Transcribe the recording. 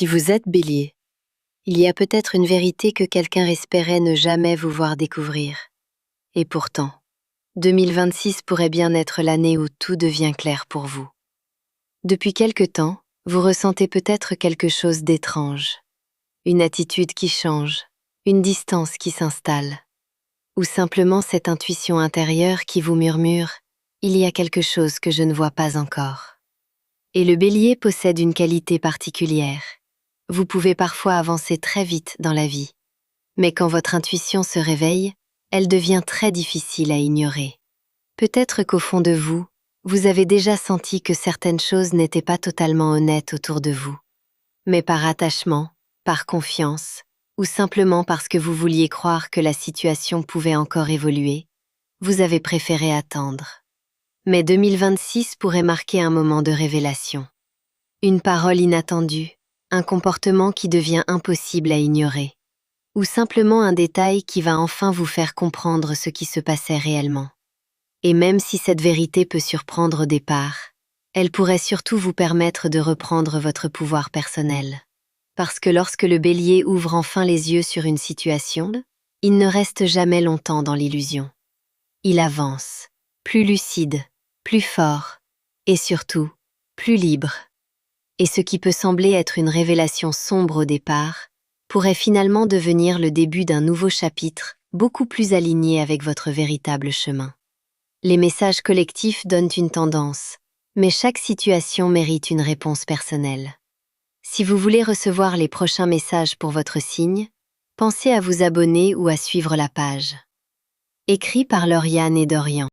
Si vous êtes Bélier, il y a peut-être une vérité que quelqu'un espérait ne jamais vous voir découvrir. Et pourtant, 2026 pourrait bien être l'année où tout devient clair pour vous. Depuis quelque temps, vous ressentez peut-être quelque chose d'étrange. Une attitude qui change, une distance qui s'installe, ou simplement cette intuition intérieure qui vous murmure « il y a quelque chose que je ne vois pas encore ». Et le Bélier possède une qualité particulière. Vous pouvez parfois avancer très vite dans la vie, mais quand votre intuition se réveille, elle devient très difficile à ignorer. Peut-être qu'au fond de vous, vous avez déjà senti que certaines choses n'étaient pas totalement honnêtes autour de vous. Mais par attachement, par confiance, ou simplement parce que vous vouliez croire que la situation pouvait encore évoluer, vous avez préféré attendre. Mais 2026 pourrait marquer un moment de révélation. Une parole inattendue, un comportement qui devient impossible à ignorer, ou simplement un détail qui va enfin vous faire comprendre ce qui se passait réellement. Et même si cette vérité peut surprendre au départ, elle pourrait surtout vous permettre de reprendre votre pouvoir personnel. Parce que lorsque le Bélier ouvre enfin les yeux sur une situation, il ne reste jamais longtemps dans l'illusion. Il avance, plus lucide, plus fort, et surtout, plus libre. Et ce qui peut sembler être une révélation sombre au départ, pourrait finalement devenir le début d'un nouveau chapitre, beaucoup plus aligné avec votre véritable chemin. Les messages collectifs donnent une tendance, mais chaque situation mérite une réponse personnelle. Si vous voulez recevoir les prochains messages pour votre signe, pensez à vous abonner ou à suivre la page. Écrit par Lauriane et Dorian.